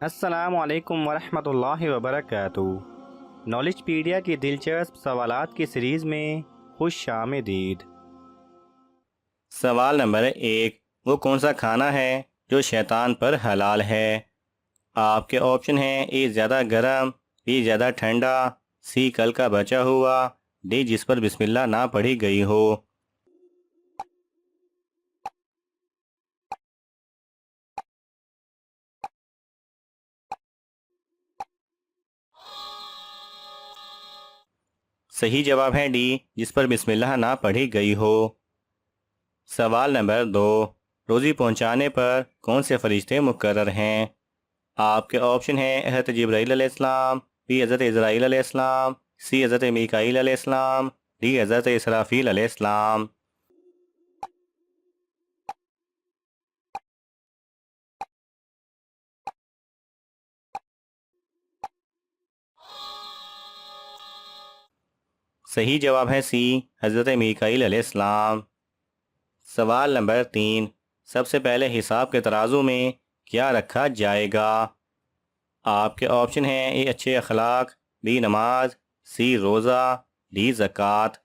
अस्सलामु अलैकुम वरहमतुल्लाहि वबरकातुहू। नॉलेजपीडिया की दिलचस्प सवालात की सीरीज़ में खुश आमदीद। सवाल नंबर 1। वो कौन सा खाना है जो शैतान पर हलाल है? आपके ऑप्शन हैं: ए ज़्यादा गर्म, बी ज़्यादा ठंडा, सी कल का बचा हुआ, डी जिस पर बिस्मिल्लाह ना पढ़ी गई हो। सही जवाब है डी, जिस पर बिस्मिल्लाह ना पढ़ी गई हो। सवाल नंबर 2। रोज़ी पहुंचाने पर कौन से फरिश्ते मुकर्रर हैं? आपके ऑप्शन हैं: हज़रत जिब्राईल अलैहिस्सलाम, बी हज़रत इज़राईल अलैहिस्सलाम, सी हज़रत मीकाईल अलैहिस्सलाम, डी हज़रत इसराफील अलैहिस्सलाम। सही जवाब है सी, हज़रत मीकाईल अलैहिस्सलाम। सवाल नंबर 3। सबसे पहले हिसाब के तराजू में क्या रखा जाएगा? आपके ऑप्शन हैं: ए अच्छे अखलाक, बी नमाज, सी रोज़ा, डी ज़कात।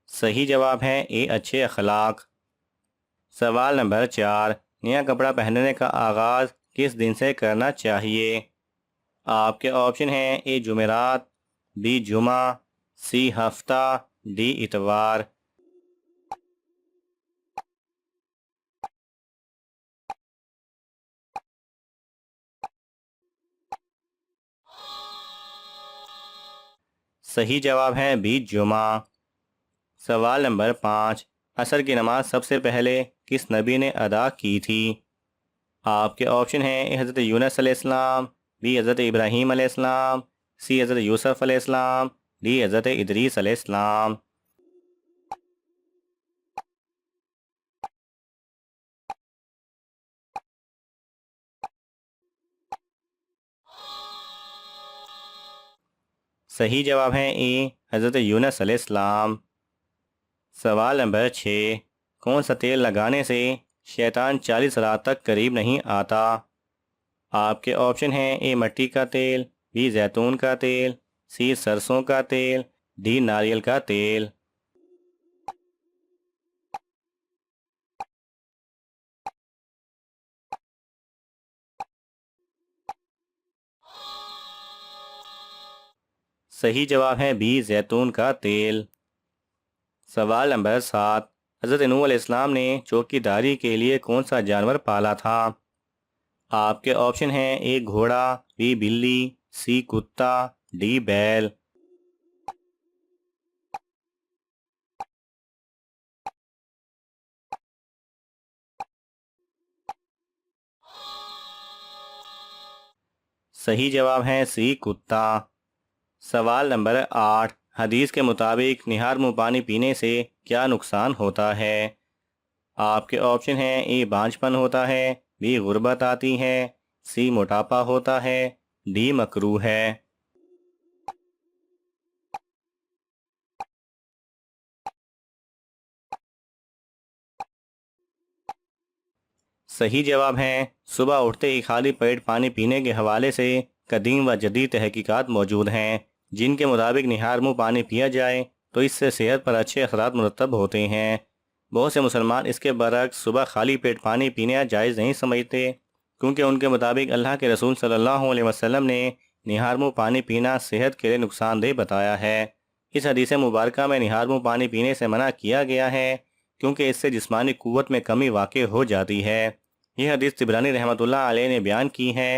सही जवाब है ए अच्छे अखलाक। सवाल नंबर 4। नया कपड़ा पहनने का आगाज़ किस दिन से करना चाहिए? आपके ऑप्शन हैं: ए जुमेरात, बी जुमा, सी हफ्ता, डी इतवार। सही जवाब है बी जुमा। सवाल नंबर 5। असर की नमाज सबसे पहले किस नबी ने अदा की थी? आपके ऑप्शन हैं: ए हज़रत यूनुस अलैहिस्सलाम, बी हज़रत इब्राहीम अलैहिस्सलाम, सी हज़रत यूसुफ अलैहिस्सलाम, डी हज़रत इदरीस अलैहिस्सलाम। सही जवाब है ए हज़रत यूनुस अलैहिस्सलाम। सवाल नंबर 6। कौन सा तेल लगाने से शैतान 40 रात तक करीब नहीं आता? आपके ऑप्शन हैं: ए मट्टी का तेल, बी जैतून का तेल, सी सरसों का तेल, डी नारियल का तेल। सही जवाब है बी जैतून का तेल। सवाल नंबर 7। हज़रत नूह अलैहिस्सलाम ने चौकीदारी के लिए कौन सा जानवर पाला था? आपके ऑप्शन हैं: ए घोड़ा, बी बिल्ली, सी कुत्ता, डी बैल। सही जवाब है सी कुत्ता। सवाल नंबर 8। हदीस के मुताबिक निहार मुँह पानी पीने से क्या नुकसान होता है? आपके ऑप्शन हैं: ए बांझपन होता है, बी गुर्बत आती है, सी मोटापा होता है, डी मकरूह है। सही जवाब है सुबह उठते ही खाली पेट पानी पीने के हवाले से कदीम व जदीद तहकीकात मौजूद हैं, जिनके मुताबिक निहार मुँह पानी पिया जाए तो इससे सेहत पर अच्छे असरात मुरतब होते हैं। बहुत से मुसलमान इसके बरक्स सुबह खाली पेट पानी पीना जायज़ नहीं समझते, क्योंकि उनके मुताबिक अल्लाह के रसूल सल्लल्लाहु अलैहि वसल्लम ने निहार मुँह पानी पीना सेहत के लिए नुकसानदेह बताया है। इस हदीस मुबारक में निहार मुँह पानी पीने से मना किया गया है, क्योंकि इससे जिस्मानी क़ुव्वत में कमी वाक़ हो जाती है। यह हदीस तिबरानी रहमतुल्लाह अलैह ने बयान की है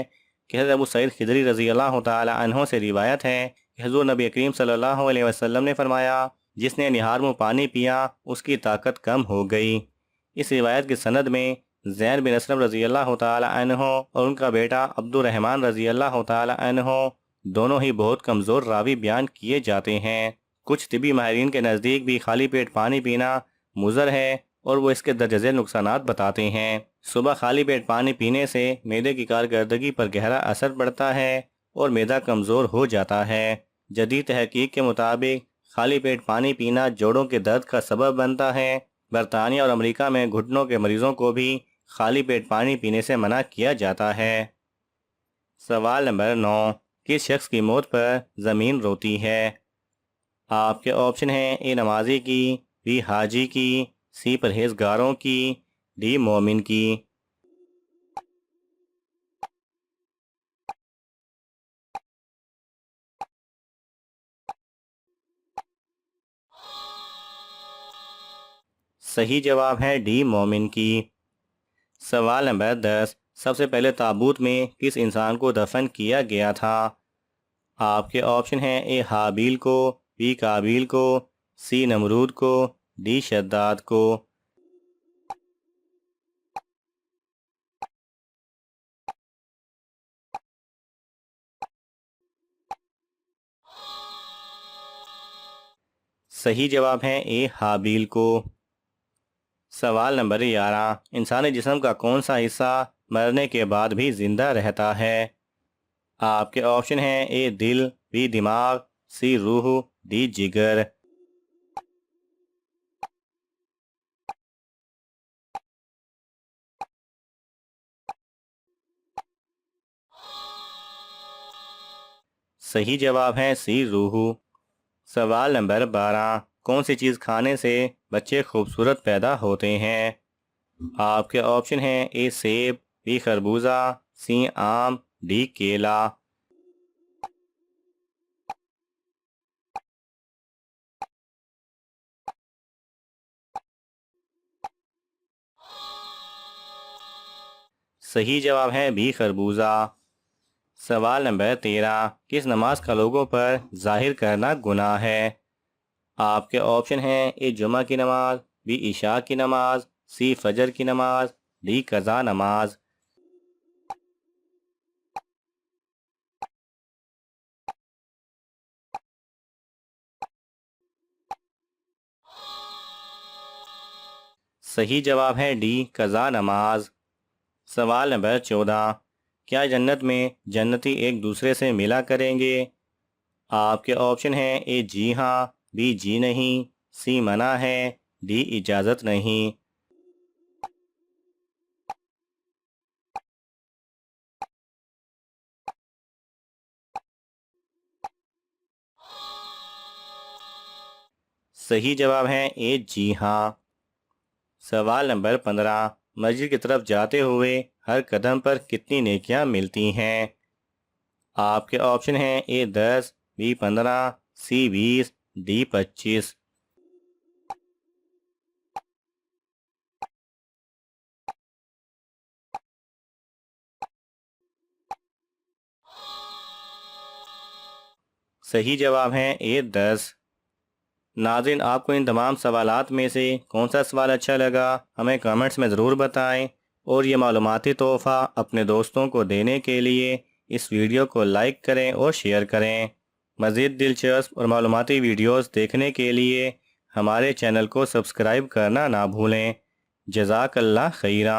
कि हज़रत अबू सईद खिदरी रज़ी अल्लाह तआला अन्हो से रिवायत है कि हुज़ूर नबी करीम सल्लल्लाहु अलैहि वसल्लम ने फरमाया, जिसने निहार मुँह पानी पिया उसकी ताकत कम हो गई। इस रिवायत की सनद में ज़ैन बिन असलम रज़ी अल्लाह तआला अन्हो और उनका बेटा अब्दुर्रहमान रज़ी अल्लाह तआला अन्हो दोनों ही बहुत कमज़ोर रावी बयान किए जाते हैं। कुछ तिबी माहिरीन के नज़दीक भी खाली पेट पानी पीना मुज़र है और वो इसके दर्ज झेल नुकसानात बताते हैं। सुबह खाली पेट पानी पीने से मैदे की कारकर्दगी पर गहरा असर पड़ता है और मैदा कमज़ोर हो जाता है। जदीद तहकीक के मुताबिक खाली पेट पानी पीना जोड़ों के दर्द का सबब बनता है। बरतानिया और अमेरिका में घुटनों के मरीजों को भी खाली पेट पानी पीने से मना किया जाता है। सवाल नंबर 9, किस शख्स की मौत पर ज़मीन रोती है? आपके ऑप्शन हैं ए नमाजी की, बी हाजी की, सी परहेजगारों की, डी मोमिन की। सही जवाब है डी मोमिन की। सवाल नंबर 10, सबसे पहले ताबूत में किस इंसान को दफन किया गया था? आपके ऑप्शन हैं ए हाबील को, बी काबील को, सी नमरूद को, डी शद्दाद को। सही जवाब है ए हाबील को। सवाल नंबर 11, इंसानी जिस्म का कौन सा हिस्सा मरने के बाद भी जिंदा रहता है? आपके ऑप्शन हैं ए दिल, बी दिमाग, सी रूह, डी जिगर। सही जवाब है सी रूह। सवाल नंबर 12, कौन सी चीज़ खाने से बच्चे खूबसूरत पैदा होते हैं? आपके ऑप्शन हैं ए सेब, बी खरबूजा, सी आम, डी केला। सही जवाब है बी खरबूजा। सवाल नंबर 13, किस नमाज का लोगों पर जाहिर करना गुनाह है? आपके ऑप्शन हैं ए जुमा की नमाज, बी इशा की नमाज, सी फजर की नमाज, डी कज़ा नमाज। सही जवाब है डी कज़ा नमाज। सवाल नंबर 14, क्या जन्नत में जन्नती एक दूसरे से मिला करेंगे? आपके ऑप्शन हैं ए जी हाँ, बी जी नहीं, सी मना है, डी इजाज़त नहीं। सही जवाब है ए जी हाँ। सवाल नंबर 15, मस्जिद की तरफ जाते हुए हर कदम पर कितनी नेकियां मिलती हैं? आपके ऑप्शन हैं ए 10, बी 15, सी 20, डी 25। सही जवाब है ए 10। नाज़रीन, आपको इन तमाम सवालात में से कौन सा सवाल अच्छा लगा हमें कमेंट्स में ज़रूर बताएं, और ये मालूमाती तोहफ़ा अपने दोस्तों को देने के लिए इस वीडियो को लाइक करें और शेयर करें। मज़ीद दिलचस्प और मालूमाती वीडियोस देखने के लिए हमारे चैनल को सब्सक्राइब करना ना भूलें। जज़ाकल्लाह खैरा।